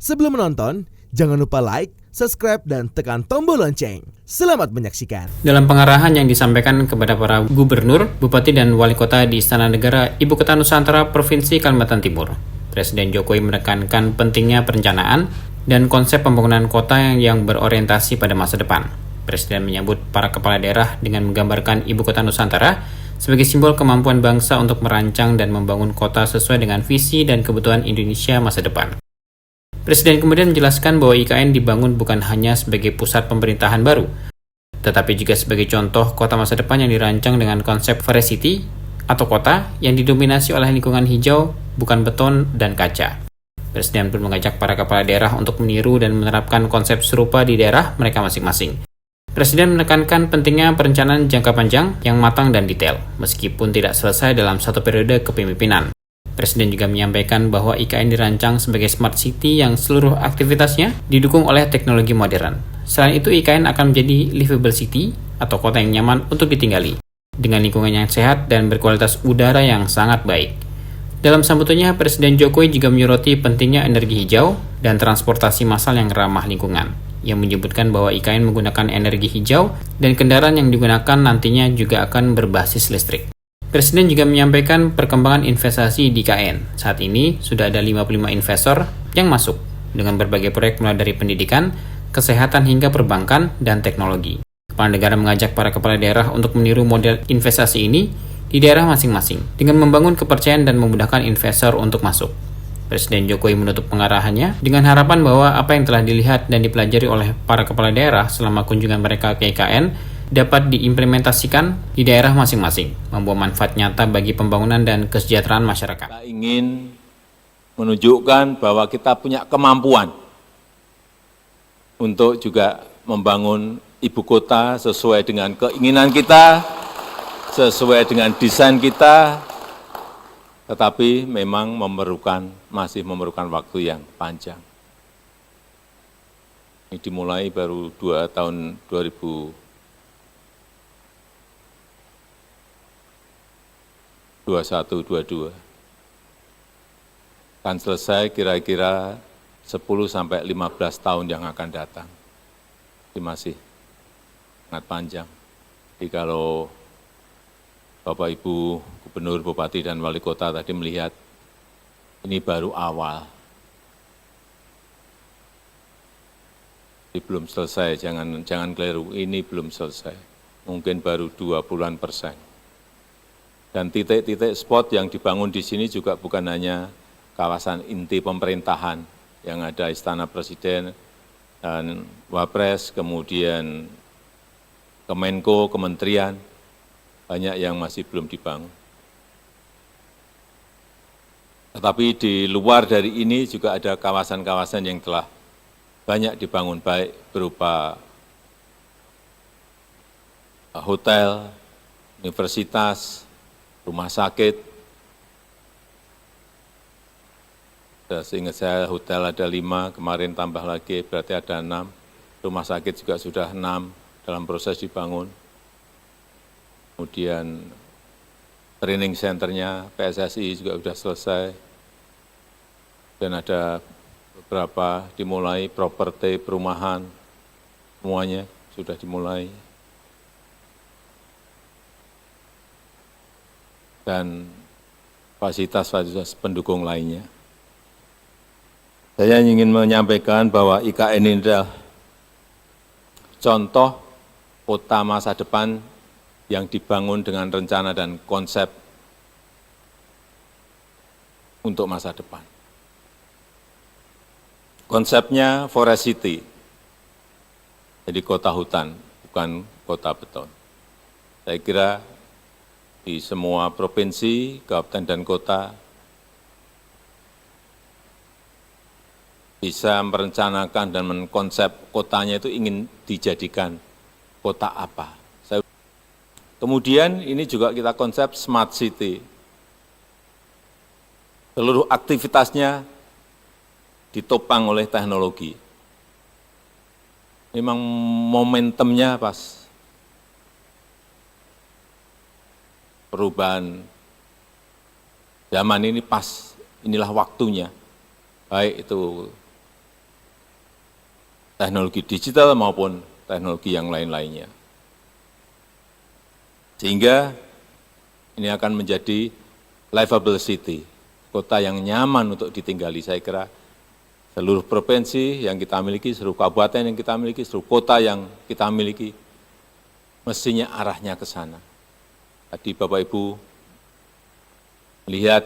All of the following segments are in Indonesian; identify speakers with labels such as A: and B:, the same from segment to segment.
A: Sebelum menonton, jangan lupa like, subscribe, dan tekan tombol lonceng. Selamat menyaksikan.
B: Dalam pengarahan yang disampaikan kepada para gubernur, bupati, dan wali kota di Istana Negara, Ibu Kota Nusantara Provinsi Kalimantan Timur, Presiden Jokowi menekankan pentingnya perencanaan dan konsep pembangunan kota yang berorientasi pada masa depan. Presiden menyambut para kepala daerah dengan menggambarkan Ibu Kota Nusantara sebagai simbol kemampuan bangsa untuk merancang dan membangun kota sesuai dengan visi dan kebutuhan Indonesia masa depan. Presiden kemudian menjelaskan bahwa IKN dibangun bukan hanya sebagai pusat pemerintahan baru, tetapi juga sebagai contoh kota masa depan yang dirancang dengan konsep Forest City atau kota yang didominasi oleh lingkungan hijau, bukan beton dan kaca. Presiden pun mengajak para kepala daerah untuk meniru dan menerapkan konsep serupa di daerah mereka masing-masing. Presiden menekankan pentingnya perencanaan jangka panjang yang matang dan detail, meskipun tidak selesai dalam satu periode kepemimpinan. Presiden juga menyampaikan bahwa IKN dirancang sebagai smart city yang seluruh aktivitasnya didukung oleh teknologi modern. Selain itu, IKN akan menjadi livable city atau kota yang nyaman untuk ditinggali, dengan lingkungan yang sehat dan berkualitas udara yang sangat baik. Dalam sambutannya, Presiden Jokowi juga menyoroti pentingnya energi hijau dan transportasi massal yang ramah lingkungan, yang menyebutkan bahwa IKN menggunakan energi hijau dan kendaraan yang digunakan nantinya juga akan berbasis listrik. Presiden juga menyampaikan perkembangan investasi di IKN. Saat ini sudah ada 55 investor yang masuk dengan berbagai proyek mulai dari pendidikan, kesehatan hingga perbankan dan teknologi. Kepala negara mengajak para kepala daerah untuk meniru model investasi ini di daerah masing-masing dengan membangun kepercayaan dan memudahkan investor untuk masuk. Presiden Jokowi menutup pengarahannya dengan harapan bahwa apa yang telah dilihat dan dipelajari oleh para kepala daerah selama kunjungan mereka ke IKN dapat diimplementasikan di daerah masing-masing, membawa manfaat nyata bagi pembangunan dan kesejahteraan masyarakat.
C: Kita ingin menunjukkan bahwa kita punya kemampuan untuk juga membangun ibu kota sesuai dengan keinginan kita, sesuai dengan desain kita, tetapi memang masih memerlukan waktu yang panjang. Ini dimulai baru tahun 2021-22. Akan selesai kira-kira 10-15 tahun yang akan datang. Ini masih sangat panjang. Jadi kalau Bapak Ibu Gubernur, Bupati, dan Wali Kota tadi melihat ini baru awal. Ini belum selesai, jangan keliru, ini belum selesai. Mungkin baru 20%. Dan titik-titik spot yang dibangun di sini juga bukan hanya kawasan inti pemerintahan yang ada Istana Presiden dan Wapres, kemudian Kemenko, Kementerian, banyak yang masih belum dibangun. Tetapi di luar dari ini juga ada kawasan-kawasan yang telah banyak dibangun, baik berupa hotel, universitas, rumah sakit. Seingat saya hotel ada 5, kemarin tambah lagi berarti ada 6. Rumah sakit juga sudah 6 dalam proses dibangun. Kemudian training centernya PSSI juga sudah selesai. Dan ada beberapa dimulai, properti, perumahan, semuanya sudah dimulai. Dan fasilitas-fasilitas pendukung lainnya. Saya ingin menyampaikan bahwa IKN ini adalah contoh kota masa depan yang dibangun dengan rencana dan konsep untuk masa depan. Konsepnya Forest City, jadi kota hutan, bukan kota beton. Saya kira di semua provinsi, kabupaten, dan kota bisa merencanakan dan mengkonsep kotanya itu ingin dijadikan kota apa. Kemudian ini juga kita konsep smart city. Seluruh aktivitasnya ditopang oleh teknologi. Memang momentumnya pas. Perubahan zaman ini pas, inilah waktunya. Baik itu teknologi digital maupun teknologi yang lain-lainnya. Sehingga ini akan menjadi livable city, kota yang nyaman untuk ditinggali. Saya kira seluruh provinsi yang kita miliki, seluruh kabupaten yang kita miliki, seluruh kota yang kita miliki, mestinya arahnya ke sana. Tadi Bapak Ibu melihat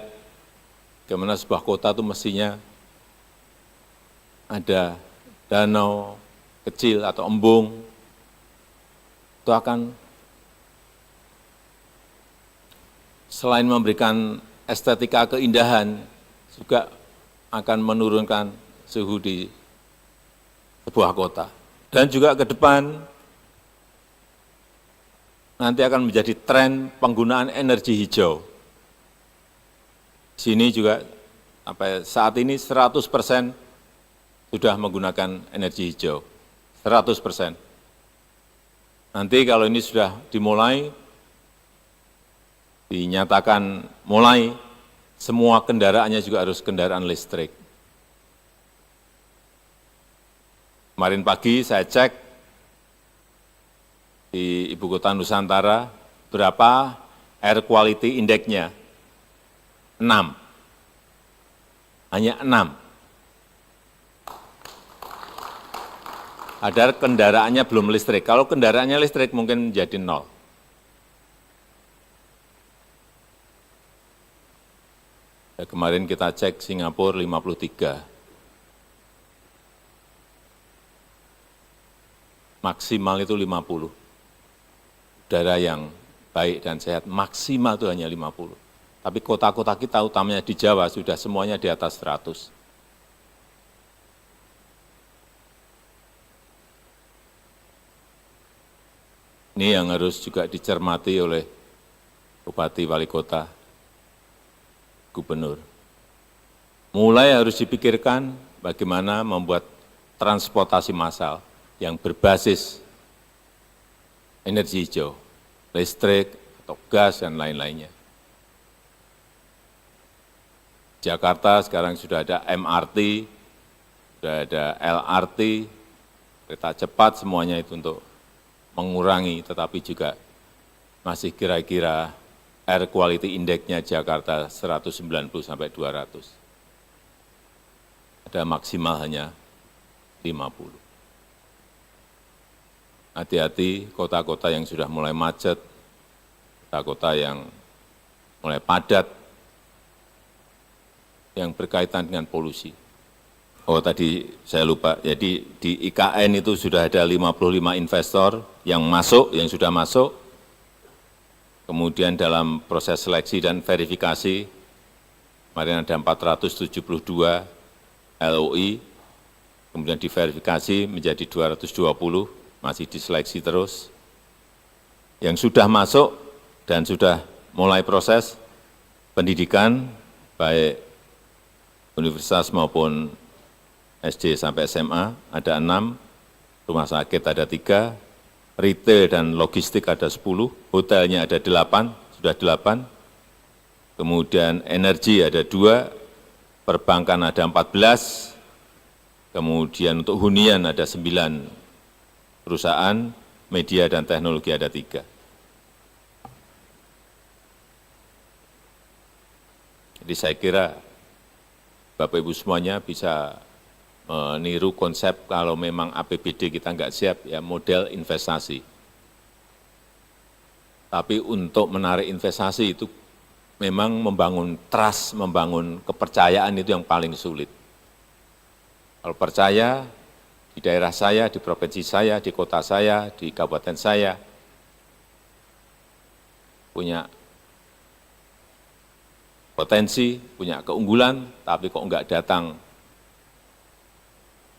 C: bagaimana sebuah kota itu mestinya ada danau kecil atau embung, itu akan selain memberikan estetika keindahan, juga akan menurunkan suhu di sebuah kota. Dan juga ke depan, nanti akan menjadi tren penggunaan energi hijau. Sini juga saat ini 100% sudah menggunakan energi hijau, 100%. Nanti kalau ini sudah dimulai, dinyatakan mulai, semua kendaraannya juga harus kendaraan listrik. Kemarin pagi saya cek di Ibu Kota Nusantara, berapa air quality index-nya? 6. Hanya 6. Padahal kendaraannya belum listrik. Kalau kendaraannya listrik mungkin menjadi 0. Ya, kemarin kita cek Singapura 53. Maksimal itu 50. Udara yang baik dan sehat, maksimal itu hanya 50. Tapi kota-kota kita, utamanya di Jawa, sudah semuanya di atas 100. Ini yang harus juga dicermati oleh Bupati, Wali Kota, Gubernur. Mulai harus dipikirkan bagaimana membuat transportasi massal yang berbasis energi hijau, listrik, atau gas, dan lain-lainnya. Jakarta sekarang sudah ada MRT, sudah ada LRT, kereta cepat, semuanya itu untuk mengurangi, tetapi juga masih kira-kira air quality index-nya Jakarta 190 sampai 200. Ada maksimal hanya 50. Hati-hati kota-kota yang sudah mulai macet, kota-kota yang mulai padat, yang berkaitan dengan polusi. Oh tadi saya lupa, jadi di IKN itu sudah ada 55 investor yang masuk, yang sudah masuk. Kemudian dalam proses seleksi dan verifikasi, kemarin ada 472 LOI, kemudian diverifikasi menjadi 220, masih diseleksi terus. Yang sudah masuk dan sudah mulai proses pendidikan, baik universitas maupun SD sampai SMA ada 6, rumah sakit ada 3, retail dan logistik ada 10, hotelnya ada 8, sudah 8, kemudian energi ada 2, perbankan ada 14, kemudian untuk hunian ada 9 perusahaan, media dan teknologi ada 3. Jadi saya kira Bapak Ibu semuanya bisa meniru konsep kalau memang APBD kita nggak siap, ya model investasi. Tapi untuk menarik investasi itu memang membangun trust, membangun kepercayaan itu yang paling sulit. Kalau percaya di daerah saya, di provinsi saya, di kota saya, di kabupaten saya, punya potensi, punya keunggulan, tapi kok nggak datang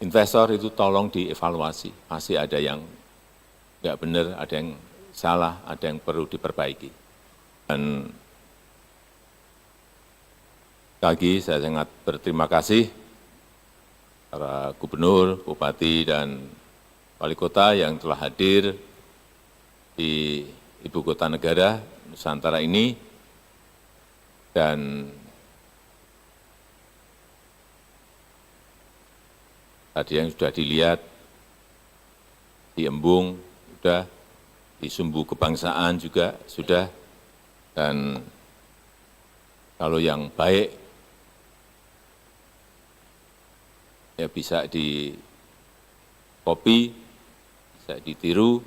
C: investor, itu tolong dievaluasi. Masih ada yang nggak benar, ada yang salah, ada yang perlu diperbaiki. Dan lagi saya sangat berterima kasih para gubernur, bupati, dan wali kota yang telah hadir di Ibu Kota Negara Nusantara ini. Dan tadi yang sudah dilihat di Embung sudah, di Sumbu Kebangsaan juga sudah, dan kalau yang baik ya bisa di copy, bisa ditiru,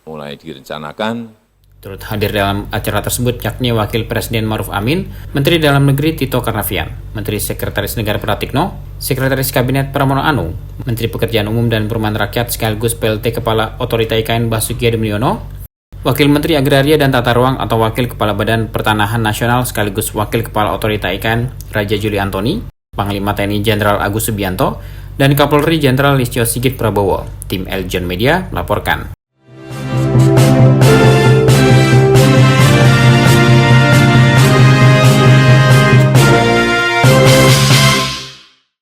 C: mulai direncanakan.
B: Turut hadir dalam acara tersebut yakni Wakil Presiden Maruf Amin, Menteri Dalam Negeri Tito Karnavian, Menteri Sekretaris Negara Pratikno, Sekretaris Kabinet Pramono Anung, Menteri Pekerjaan Umum dan Perumahan Rakyat sekaligus PLT Kepala Otorita IKN Basuki Hadimulyono, Wakil Menteri Agraria dan Tata Ruang atau Wakil Kepala Badan Pertanahan Nasional sekaligus Wakil Kepala Otorita IKN Raja Juli Antoni, Panglima TNI Jenderal Agus Subianto, dan Kapolri Jenderal Listio Sigit Prabowo. Tim Eljon Media melaporkan.